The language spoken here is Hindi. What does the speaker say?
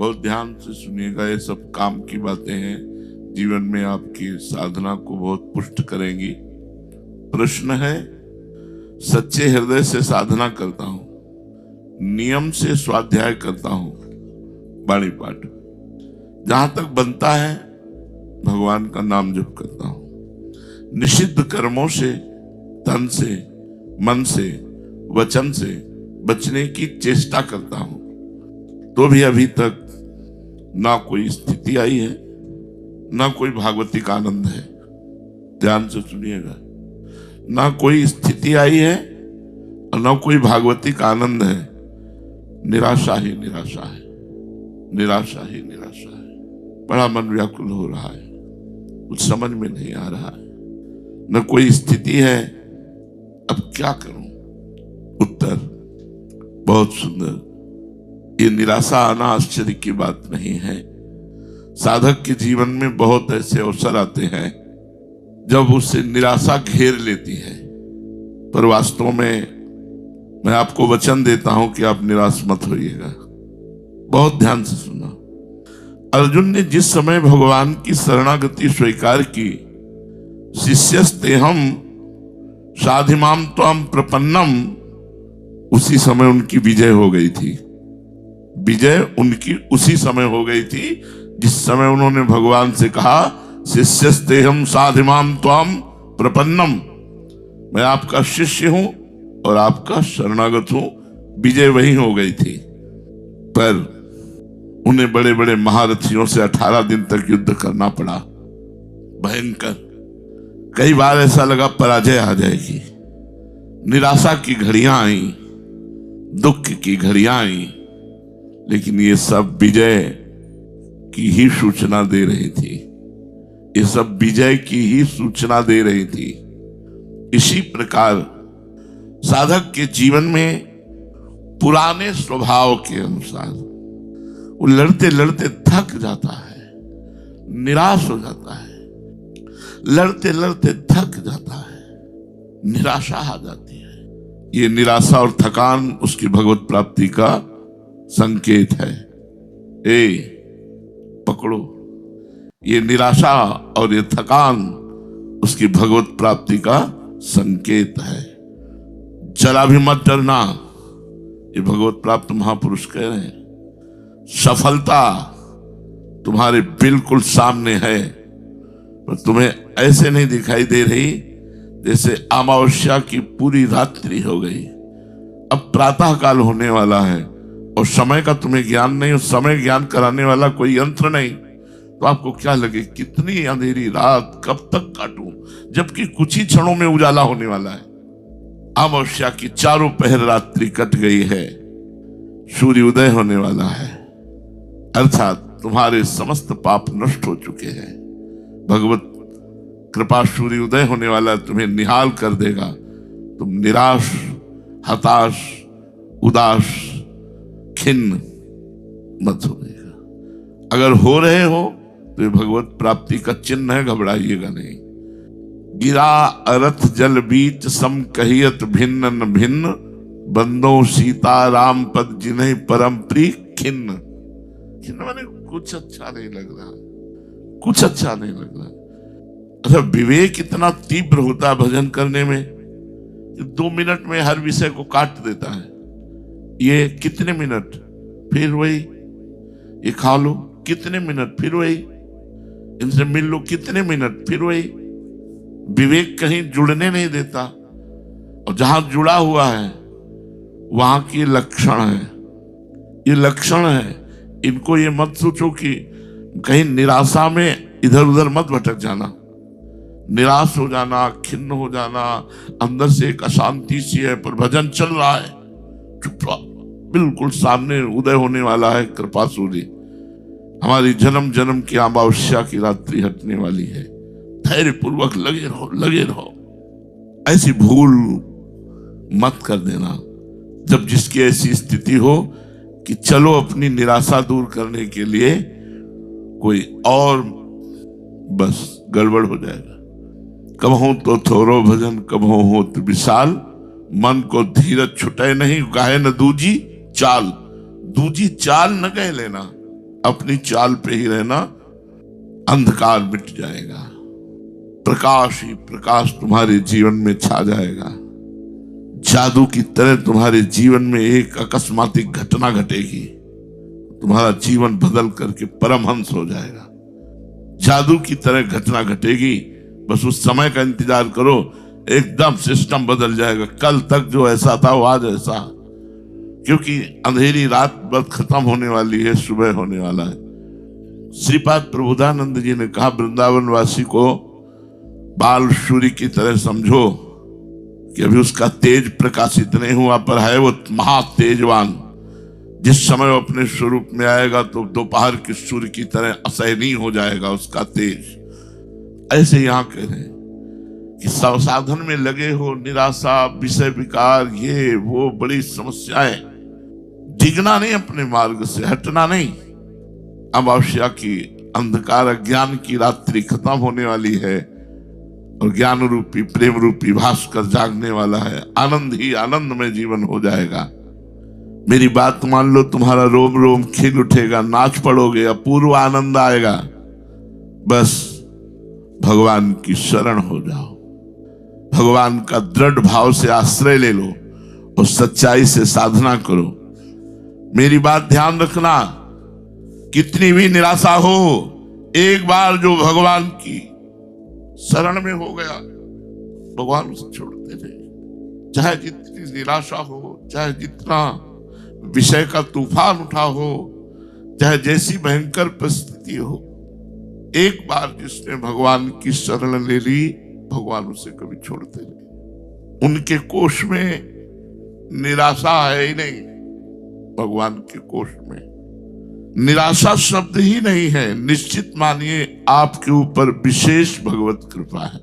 बहुत ध्यान से सुनिएगा, ये सब काम की बातें हैं, जीवन में आपकी साधना को बहुत पुष्ट करेंगी। प्रश्न है, सच्चे हृदय से साधना करता हूं, नियम से स्वाध्याय करता हूं, वाणी पाठ जहां तक बनता है भगवान का नाम जप करता हूं, निषिद्ध कर्मों से तन से मन से वचन से बचने की चेष्टा करता हूं, तो भी अभी तक ना कोई स्थिति आई है, ना कोई भागवतिक आनंद है। ध्यान से सुनिएगा, ना कोई स्थिति आई है और ना कोई भागवतिक आनंद है। निराशा ही निराशा है, निराशा ही निराशा है। बड़ा मन व्याकुल हो रहा है, कुछ समझ में नहीं आ रहा है, न कोई स्थिति है, अब क्या करूं? उत्तर बहुत सुंदर। ये निराशा आना आश्चर्य की बात नहीं है। साधक के जीवन में बहुत ऐसे अवसर आते हैं जब उससे निराशा घेर लेती है, पर वास्तव में मैं आपको वचन देता हूं कि आप निराश मत होइएगा। बहुत ध्यान से सुना। अर्जुन ने जिस समय भगवान की शरणागति स्वीकार की, शिष्यस्तेहम साधिमाम त्वं प्रपन्नम, उसी समय उनकी विजय हो गई थी। विजय उनकी उसी समय हो गई थी जिस समय उन्होंने भगवान से कहा, शिष्यस्तेहम साधिमाम त्वं प्रपन्नम, मैं आपका शिष्य हूं और आपका शरणागत हूं। विजय वही हो गई थी। पर उन्हें बड़े बड़े महारथियों से 18 दिन तक युद्ध करना पड़ा, भयंकर। कई बार ऐसा लगा पराजय आ जाएगी। निराशा की घड़ियां आई, दुख की घड़ियां आई, लेकिन ये सब विजय की ही सूचना दे रही थी। ये सब विजय की ही सूचना दे रही थी। इसी प्रकार साधक के जीवन में पुराने स्वभाव के अनुसार वो लड़ते लड़ते थक जाता है, निराश हो जाता है, लड़ते लड़ते थक जाता है, निराशा आ जाती है। ये निराशा और थकान उसकी भगवत प्राप्ति का संकेत है। पकड़ो, ये निराशा और ये थकान उसकी भगवत प्राप्ति का संकेत है। जरा भी मत डरना, ये भगवत प्राप्त महापुरुष कह रहे हैं। सफलता तुम्हारे बिल्कुल सामने है, पर तुम्हें ऐसे नहीं दिखाई दे रही जैसे अमावस्या की पूरी रात्रि हो गई। अब प्रातः काल होने वाला है और समय का तुम्हें ज्ञान नहीं, और समय ज्ञान कराने वाला कोई यंत्र नहीं, तो आपको क्या लगे कितनी अंधेरी रात कब तक काटूं, जबकि कुछ ही क्षणों में उजाला होने वाला है। अमावस्या की चारों पहर रात्रि कट गई है, सूर्य उदय होने वाला है, अर्थात तुम्हारे समस्त पाप नष्ट हो चुके हैं। भगवत कृपा सूर्य उदय होने वाला, तुम्हें निहाल कर देगा। तुम निराश, हताश, उदास, खिन्न मत होइएगा। अगर हो रहे हो तो ये भगवत प्राप्ति का चिन्ह है, घबराइएगा नहीं। गिरा अरथ जल बीच सम कहियत भिन्न न भिन्न, बंदो सीता राम पद जिन्हें परम प्रिय खिन्न। खिन्न माने कुछ अच्छा नहीं लग रहा, कुछ अच्छा नहीं लग रहा। अच्छा, विवेक इतना तीव्र होता है भजन करने में, 2 मिनट में हर विषय को काट देता है। ये कितने मिनट, फिर वही, ये खा लो कितने मिनट, फिर वही, इनसे मिल लो कितने मिनट, फिर वही। विवेक कहीं जुड़ने नहीं देता, और जहां जुड़ा हुआ है वहां की लक्षण है, ये लक्षण है। इनको ये मत सोचो कि कहीं निराशा में इधर उधर मत भटक जाना, निराश हो जाना, खिन्न हो जाना, अंदर से एक अशांति सी है, पर भजन चल रहा है, चुप रहो, बिल्कुल सामने उदय होने वाला है कृपा सूर्य। हमारी जन्म जन्म की अमावस्या की रात्रि हटने वाली है। धैर्य पूर्वक लगे रहो, लगे रहो। ऐसी भूल मत कर देना जब जिसकी ऐसी स्थिति हो कि चलो अपनी निराशा दूर करने के लिए कोई और, बस गड़बड़ हो जाएगा। कबहू तो थोरो भजन कबहू हो तो विशाल, मन को धीरज छुटे नहीं गाहे न दूजी चाल। दूजी चाल न कह लेना, अपनी चाल पे ही रहना, अंधकार मिट जाएगा, प्रकाश ही प्रकाश तुम्हारे जीवन में छा जाएगा। जादू की तरह तुम्हारे जीवन में एक अकस्मातिक घटना घटेगी, तुम्हारा जीवन बदल करके परमहंस हो जाएगा। जादू की तरह घटना घटेगी, बस उस समय का इंतजार करो, एकदम सिस्टम बदल जाएगा। कल तक जो ऐसा था वो आज ऐसा, क्योंकि अंधेरी रात बस खत्म होने वाली है, सुबह होने वाला है। श्रीपाद प्रबोधानंद जी ने कहा, वृंदावन वासी को बाल सूर्य की तरह समझो कि अभी उसका तेज प्रकाशित नहीं हुआ, पर है वो महातेजवान। जिस समय वो अपने स्वरूप में आएगा तो दोपहर के सूर्य की तरह असहनीय हो जाएगा उसका तेज। ऐसे यहां कह रहे हैं कि साधन में लगे हो, निराशा, विषय विकार, ये वो बड़ी समस्याएं, डिगना नहीं, अपने मार्ग से हटना नहीं। अमावस्या की अंधकार अज्ञान की रात्रि खत्म होने वाली है और ज्ञान रूपी प्रेम रूपी भास्कर जागने वाला है। आनंद ही आनंद में जीवन हो जाएगा। मेरी बात मान लो, तुम्हारा रोम रोम खिल उठेगा, नाच पड़ोगे, अपूर्व आनंद आएगा। बस भगवान की शरण हो जाओ, भगवान का दृढ़ भाव से आश्रय ले लो और सच्चाई से साधना करो। मेरी बात ध्यान रखना, कितनी भी निराशा हो, एक बार जो भगवान की शरण में हो गया, भगवान उसे छोड़ते नहीं। चाहे जितनी निराशा हो, चाहे जितना विषय का तूफान उठा हो, चाहे जैसी भयंकर परिस्थिति हो, एक बार जिसने भगवान की शरण ले ली, भगवान उसे कभी छोड़ते नहीं। उनके कोष में निराशा है ही नहीं। भगवान के कोष में निराशा शब्द ही नहीं है। निश्चित मानिए आपके ऊपर विशेष भगवत कृपा है।